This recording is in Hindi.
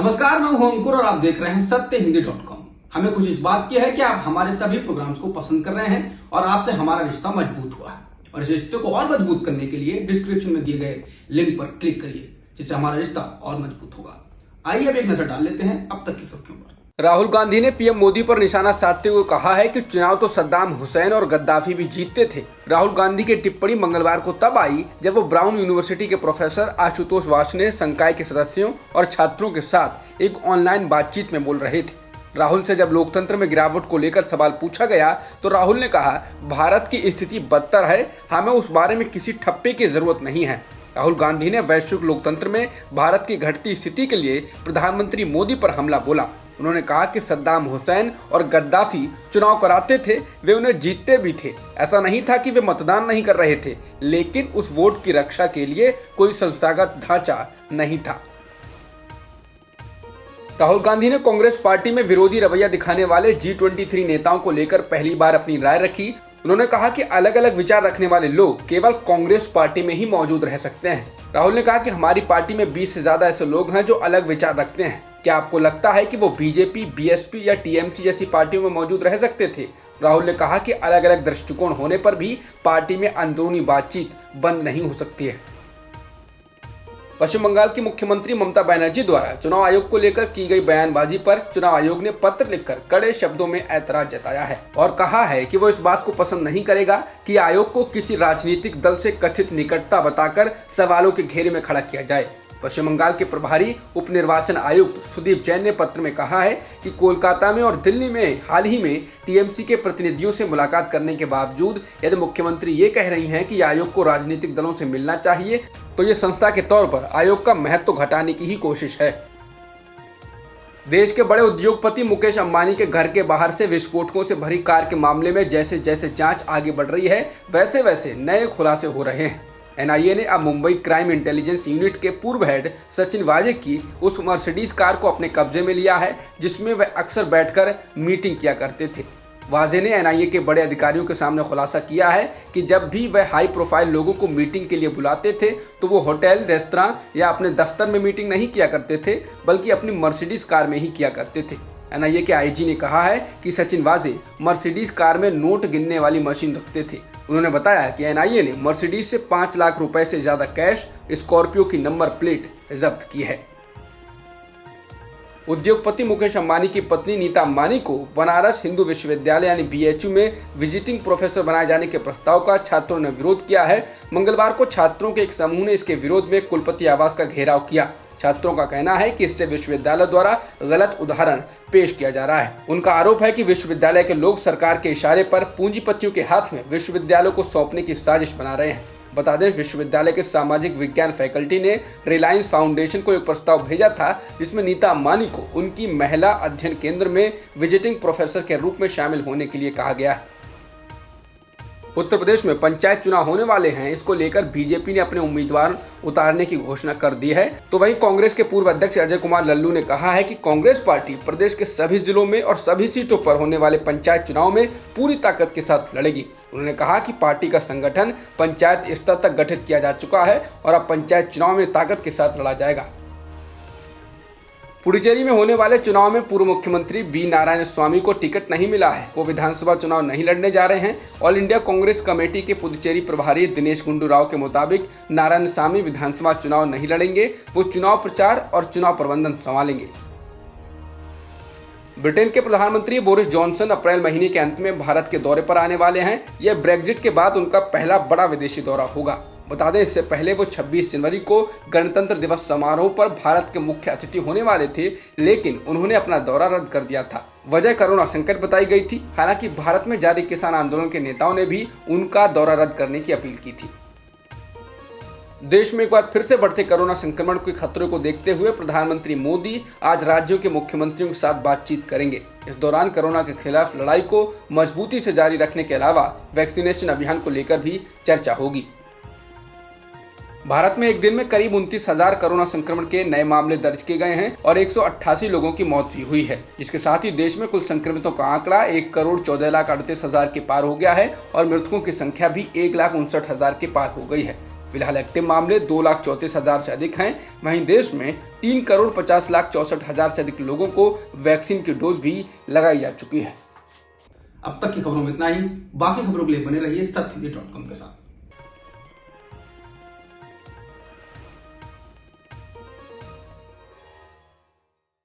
नमस्कार, मैं हूं अंकुर और आप देख रहे हैं सत्यहिंदी.com। हमें खुशी इस बात की है कि आप हमारे सभी प्रोग्राम्स को पसंद कर रहे हैं और आपसे हमारा रिश्ता मजबूत हुआ है। और इस रिश्ते को और मजबूत करने के लिए डिस्क्रिप्शन में दिए गए लिंक पर क्लिक करिए, जिससे हमारा रिश्ता और मजबूत होगा। आइए अब एक नजर डाल लेते हैं अब तक की सुर्खियों पर। राहुल गांधी ने पीएम मोदी पर निशाना साधते हुए कहा है कि चुनाव तो सद्दाम हुसैन और गद्दाफी भी जीतते थे। राहुल गांधी की टिप्पणी मंगलवार को तब आई जब वो ब्राउन यूनिवर्सिटी के प्रोफेसर आशुतोष वार्ष्णेय संकाय के सदस्यों और छात्रों के साथ एक ऑनलाइन बातचीत में बोल रहे थे। राहुल से जब लोकतंत्र में गिरावट को लेकर सवाल पूछा गया तो राहुल ने कहा, भारत की स्थिति बदतर है, हमें उस बारे में किसी ठप्पे की जरूरत नहीं है। राहुल गांधी ने वैश्विक लोकतंत्र में भारत की घटती स्थिति के लिए प्रधानमंत्री मोदी पर हमला बोला। उन्होंने कहा कि सद्दाम हुसैन और गद्दाफी चुनाव कराते थे, वे उन्हें जीतते भी थे। ऐसा नहीं था कि वे मतदान नहीं कर रहे थे, लेकिन उस वोट की रक्षा के लिए कोई संस्थागत ढांचा नहीं था। राहुल गांधी ने कांग्रेस पार्टी में विरोधी रवैया दिखाने वाले G23 नेताओं को लेकर पहली बार अपनी राय रखी। उन्होंने कहा कि अलग अलग विचार रखने वाले लोग केवल कांग्रेस पार्टी में ही मौजूद रह सकते हैं। राहुल ने कहा कि हमारी पार्टी में 20 से ज्यादा ऐसे लोग हैं जो अलग विचार रखते हैं। क्या आपको लगता है कि वो बीजेपी, बीएसपी या टीएमसी जैसी पार्टियों में मौजूद रह सकते थे? राहुल ने कहा कि अलग अलग दृष्टिकोण होने पर भी पार्टी में अंदरूनी बातचीत बंद नहीं हो सकती है। पश्चिम बंगाल की मुख्यमंत्री ममता बनर्जी द्वारा चुनाव आयोग को लेकर की गई बयानबाजी पर चुनाव आयोग ने पत्र लिखकर कड़े शब्दों में ऐतराज जताया है और कहा है कि वो इस बात को पसंद नहीं करेगा कि आयोग को किसी राजनीतिक दल से कथित निकटता बताकर सवालों के घेरे में खड़ा किया जाए। पश्चिम बंगाल के प्रभारी उप निर्वाचन आयुक्त सुदीप जैन ने पत्र में कहा है कि कोलकाता में और दिल्ली में हाल ही में टीएमसी के प्रतिनिधियों से मुलाकात करने के बावजूद यदि मुख्यमंत्री ये कह रही हैं कि आयोग को राजनीतिक दलों से मिलना चाहिए, तो ये संस्था के तौर पर आयोग का महत्व घटाने की ही कोशिश है। देश के बड़े उद्योगपति मुकेश अंबानी के घर के बाहर से विस्फोटकों से भरी कार के मामले में जैसे जैसे जांच आगे बढ़ रही है, वैसे वैसे नए खुलासे हो रहे हैं। एनआईए ने अब मुंबई क्राइम इंटेलिजेंस यूनिट के पूर्व हेड सचिन वाजे की उस मर्सिडीज कार को अपने कब्जे में लिया है जिसमें वह अक्सर बैठकर मीटिंग किया करते थे। वाजे ने एनआईए के बड़े अधिकारियों के सामने खुलासा किया है कि जब भी वह हाई प्रोफाइल लोगों को मीटिंग के लिए बुलाते थे तो वो होटल, रेस्तरां या अपने दफ्तर में मीटिंग नहीं किया करते थे, बल्कि अपनी मर्सिडीज कार में ही किया करते थे। एनआईए के आईजी ने कहा है कि सचिन वाजे मर्सिडीज कार में नोट गिनने वाली मशीन रखते थे। उन्होंने बताया कि एनआईए ने मर्सिडीज से 5 लाख रुपए से ज्यादा कैश, स्कॉर्पियो की नंबर प्लेट जब्त की है। उद्योगपति मुकेश अंबानी की पत्नी नीता अंबानी को बनारस हिंदू विश्वविद्यालय यानी बीएचयू में विजिटिंग प्रोफेसर बनाए जाने के प्रस्ताव का छात्रों ने विरोध किया है। मंगलवार को छात्रों के एक समूह ने इसके विरोध में कुलपति आवास का घेराव किया। छात्रों का कहना है कि इससे विश्वविद्यालय द्वारा गलत उदाहरण पेश किया जा रहा है। उनका आरोप है कि विश्वविद्यालय के लोग सरकार के इशारे पर पूंजीपतियों के हाथ में विश्वविद्यालय को सौंपने की साजिश बना रहे हैं। बता दें, विश्वविद्यालय के सामाजिक विज्ञान फैकल्टी ने रिलायंस फाउंडेशन को एक प्रस्ताव भेजा था जिसमें नीता अंबानी को उनकी महिला अध्ययन केंद्र में विजिटिंग प्रोफेसर के रूप में शामिल होने के लिए कहा गया है। उत्तर प्रदेश में पंचायत चुनाव होने वाले हैं, इसको लेकर बीजेपी ने अपने उम्मीदवार उतारने की घोषणा कर दी है। तो वहीं कांग्रेस के पूर्व अध्यक्ष अजय कुमार लल्लू ने कहा है कि कांग्रेस पार्टी प्रदेश के सभी जिलों में और सभी सीटों पर होने वाले पंचायत चुनाव में पूरी ताकत के साथ लड़ेगी। उन्होंने कहा कि पार्टी का संगठन पंचायत स्तर तक गठित किया जा चुका है और अब पंचायत चुनाव में ताकत के साथ लड़ा जाएगा। पुडुचेरी में होने वाले चुनाव में पूर्व मुख्यमंत्री बी नारायण स्वामी को टिकट नहीं मिला है। वो विधानसभा चुनाव नहीं लड़ने जा रहे हैं। ऑल इंडिया कांग्रेस कमेटी के पुडुचेरी प्रभारी दिनेश गुंडू राव के मुताबिक नारायण स्वामी विधानसभा चुनाव नहीं लड़ेंगे, वो चुनाव प्रचार और चुनाव प्रबंधन संभालेंगे। ब्रिटेन के प्रधानमंत्री बोरिस जॉनसन अप्रैल महीने के अंत में भारत के दौरे पर आने वाले हैं। यह ब्रेक्जिट के बाद उनका पहला बड़ा विदेशी दौरा होगा। बता दें, इससे पहले वो 26 जनवरी को गणतंत्र दिवस समारोह पर भारत के मुख्य अतिथि होने वाले थे, लेकिन उन्होंने अपना दौरा रद्द कर दिया था। वजह कोरोना संकट बताई गई थी। हालांकि भारत में जारी किसान आंदोलन के नेताओं ने भी उनका दौरा रद्द करने की अपील की थी। देश में एक बार फिर से बढ़ते कोरोना संक्रमण के खतरे को देखते हुए प्रधानमंत्री मोदी आज राज्यों के मुख्यमंत्रियों के साथ बातचीत करेंगे। इस दौरान कोरोना के खिलाफ लड़ाई को मजबूती से जारी रखने के अलावा वैक्सीनेशन अभियान को लेकर भी चर्चा होगी। भारत में एक दिन में करीब 29,000 कोरोना संक्रमण के नए मामले दर्ज किए गए हैं और 188 लोगों की मौत भी हुई है। इसके साथ ही देश में कुल संक्रमितों का आंकड़ा 1,14,38,000 के पार हो गया है और मृतकों की संख्या भी 1,59,000 के पार हो गई है। फिलहाल एक्टिव मामले 2,34,000 से अधिक हैं। वहीं देश में 3,50,64,000 से अधिक लोगों को वैक्सीन की डोज भी लगाई जा चुकी है। अब तक की खबरों में इतना ही। बाकी खबरों के लिए बने रहिए सत्यहिंदी.com के साथ।